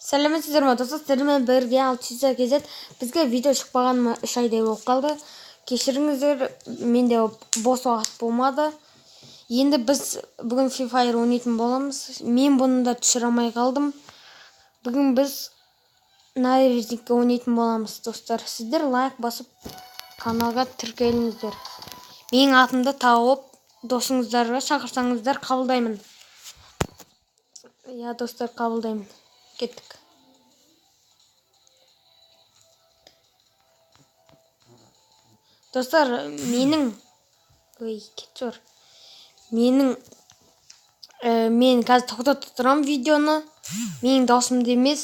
Сәлеметсіздер ме достар, сіздермен бірге алтысы кезет бізге видео шықпағаныма 3 айдай болып қалды. Кешіріңіздер, менде бос уақыт болмады. Енді біз бүгін Free Fire ойнайтын боламыз. Мен бұны да түсіре алмай қалдым. Бүгін біз нарезникке ойнайтын боламыз достар. Сіздер лайк басып каналға тіркеліңіздер. Менің атымды тауып досыңыздарға шақырсаңыздар қабылдаймын. Я достар, қабылдаймын. Кеттік. Достар, мен қазір тоқтатып тұрамын видеоны. Менің даусымды емес.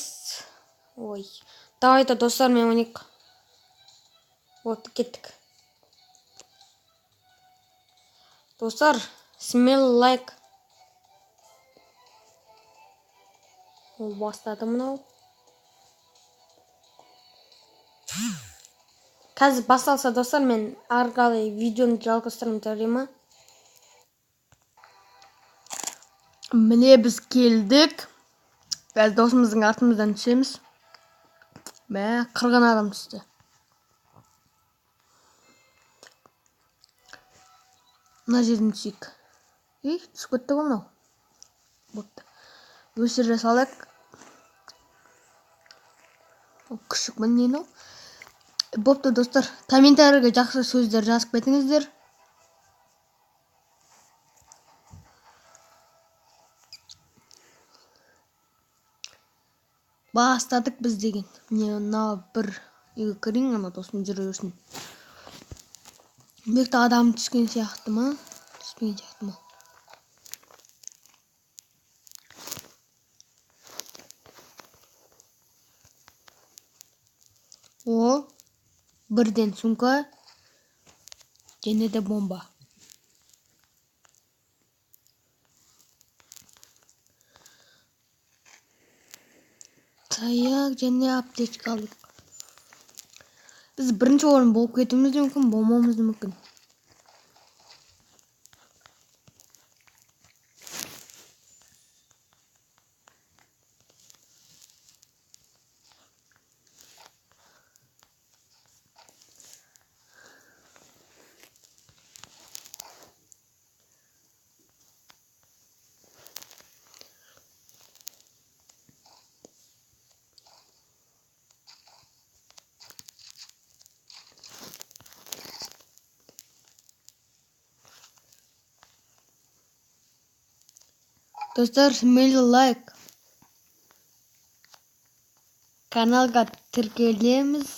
Давайте достар, мен ойнайық. Вот, кеттік. Достар, smell like. Ол бастады мынау. Қазір басталса достар, мен ары қарай видеоны жалғастырамын, жарай ма? Міне біз келдік. Қазір досымыздың артымыздан түсеміз. Мә, 40 адам түсті. Мына жерден түсейік. Түсіп кетті ғой мынау. Бопты. Өшіре салайық. Күшікмін нені? Бопты достар, комментарийге жақсы сөздер жазып кетіңіздер. Бастадық біз деген. Мына бір үйге кірейін, ана досым жүре берсін. Бекті адам түскен сияқты ма? Түспеген сияқты ма? О, бірден сумка, және де бомба. Таяқ және аптечка алдық. Біз бірінші орын болып кетуіміз мүмкін, болмауымыз мүмкін. Достар, смелі лайк. Каналға тіркелеміз.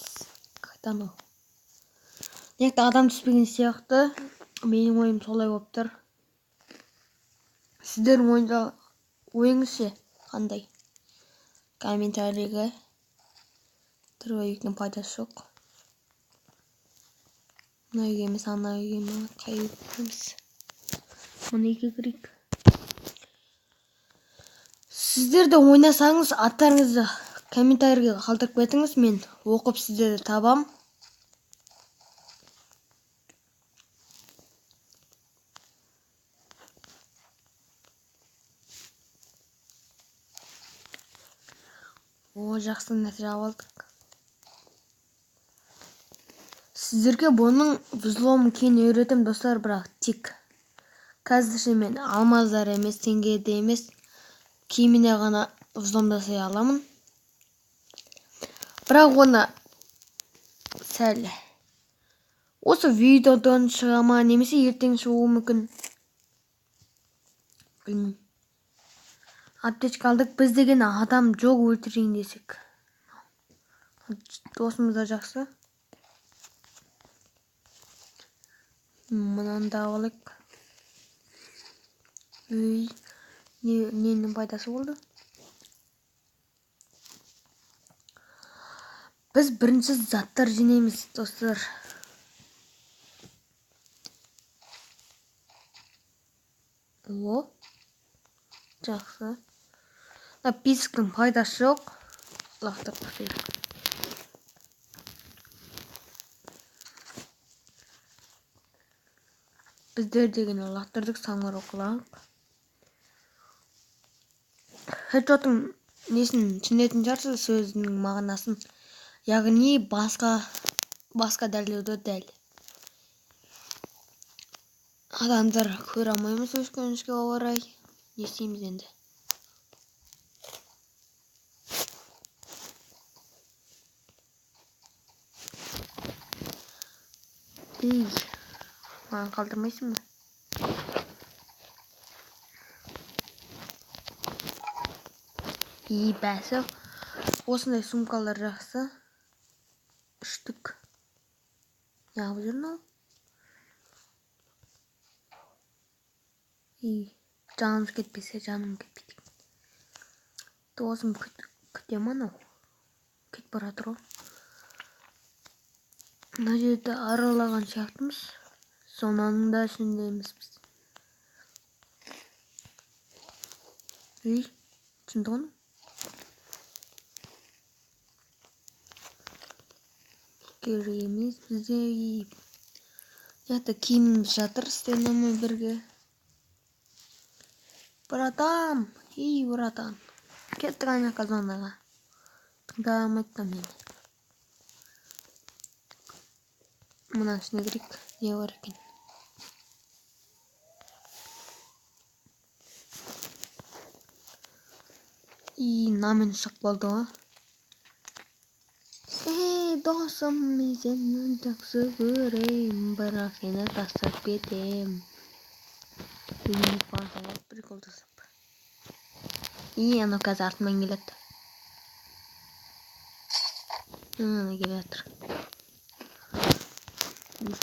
Қайтан ол. Некті адам түспеген сияқты. Менің ойым солай болып тұр. Сіздердің ойыңыз ше қандай? Комментарийге. Түрбайықтың пайдасы жоқ. Мына үйге емес, ана үйге ме? Қай үйге кіреміз? Мұны үйге кірейік. Сіздер де ойнасаңыз, аттарыңызды комментарийге қалдырып кетіңіз, мен оқып сіздерді табам. О, жақсы нәтиже алдық. Сіздерге бұның взломын кейін үйретем достар, бірақ тек қазірше мен алмаздар емес, теңгеде емес, киіміне ғана взломдасай аламын. Бірақ оны сәл осы видеодан шыға ма, немесе ертең шығуы мүмкін. Білмеймін. Аптечка алдық, біз деген адам жоқ, өлтірейін десек. Досымыз да жақсы. Мұнан да алайық. Ненің пайдасы болды? Біз бірінші заттар жинаймыз, достар. О, жақсы. Писктің пайдасы жоқ. Лақтырып қойдық. Біздер деген лақтырдық, саңғыр оқылақ. Хедшотың несін түсінетін шығарсыз сөзінің мағынасын. Яғни басқа дәлеуді дәл. Адамдар көре алмаймыз өшкенішке орай. Не істейміз енді? Маған қалдырмайсың ба? Бәсі. Осындай сумкалар жақсы. 3 штук. Неғып жүр мынау? Жаным кетпесе, жаным кетпейді. Досым күте анау. Кетіп бара тұр ғой. Мына жерді аралаған сияқтымыз. Соның да ішіндеміз біз. Түсінді ғой? Керек емес бізде. Яқта киіміміз жатыр стенамен бірге. Братан, братан. Кеттік ана казонаға. Тыңдамайды мені. Мына ішіне кірейік. Не бар екен? Намен шық болды ғой. Досым, мен сені жақсы көрем, бірақ сені тастап кетем. Прикол жасап. Анау қазір артымен келеді. Ана келе жатыр.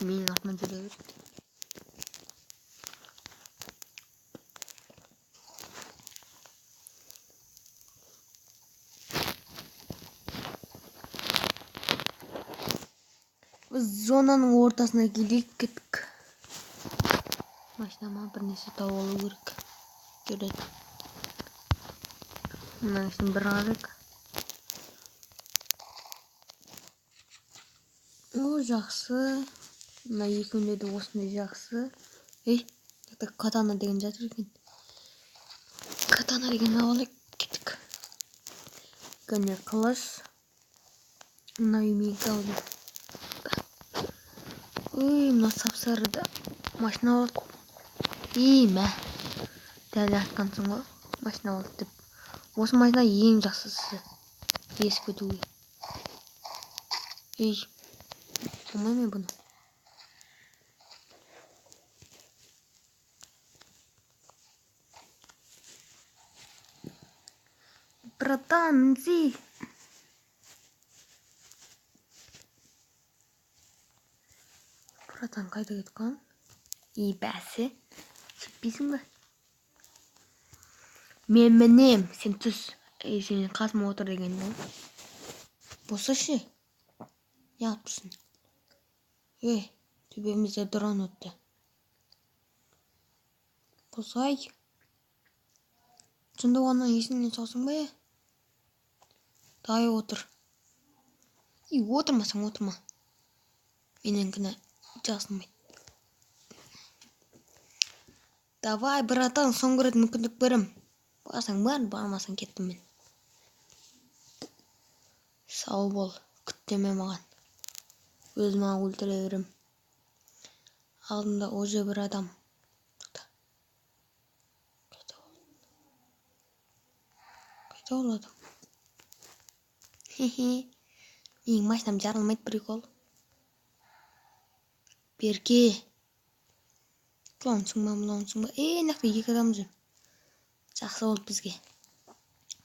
Менің артымнан жүре береді. Біз зонаның ортасына келейік кеттік. Машинама бірнеше тау алу керек. Жүреді. Мына үшін бір қарайық. О, жақсы. Мына екеуінде де осындай жақсы. Катана деген жатыр екен. Катана деген алайық кеттік. Кәне қылыш. Мына үймеге алды. Мына сапсарыда машина алды. Мә. Дәл атқансың ғой. Машина алды деп. Осы машина ең жақсысы. Есіп өтуге. Алмай мен бұны. Братан, мінзи. Братан, қайда кеткен? Бәсі. Жетпейсің бі? Мен мінем, сен түс. Сен қасыма отыр деген ғой. Боса ше? Не алып тұрсың? Төбемізде дрон өтті. Босай. Сонда оны есіңнен салсың ба? Дай отыр. Отырмасаң отырма. Менен кінә жасылмайды. Давай, братан, соңғы рет мүмкіндік берем. Барсаң бар, бармасаң кеттім мен. Сау бол, күттеме маған. Өзім ақ өлтіре берем. Алдында уже бір адам. Қайда ол адам? Менің машинам жарылмайды, прикол. Берке. Құлансың ба? Нақта екі адам жүр. Жақсы болды бізге.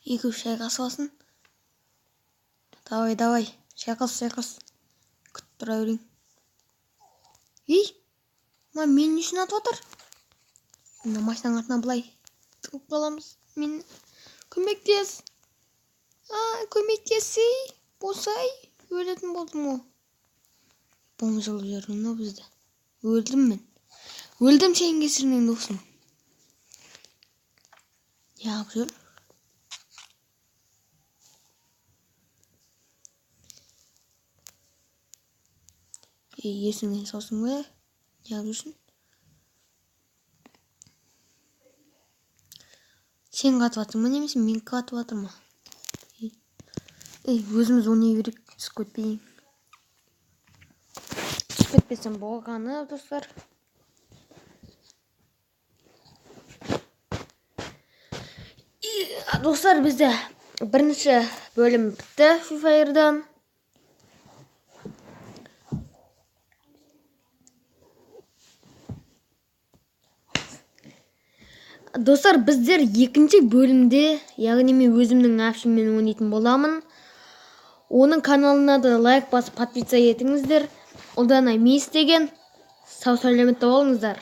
2-3 шайқасы басын. Давай. Шайқас. Күтіп тұра берейін. Мен үшін атып отыр. Мына машинаның артына былай тығып қаламыз. Мен көмектес. Көмектесі. Босай. Өлетін болдым ғой. Бомжылы жүрдің ғой бізді. Өлдім мен. Өлдім сенің кесірінен досым. Неғып жүр? Есіңнен салсың ба? Неғып жүрсің? Сен қатып атың ба немесе мен қатып атыр ма? Өзіміз ойнай берейік, түсіп кетпейін. Түсіп кетпесем болғаны, достар. Достар, бізде бірінші бөлім бітті Free Fire'дан. Достар, біздер екінші бөлімде, яғни мен өзімнің әпшіммен ойнайтын боламын. Оның каналына да лайк басып подписка етіңіздер. Ұлдана мейіс деген. Сау сәлеметті болыңыздар.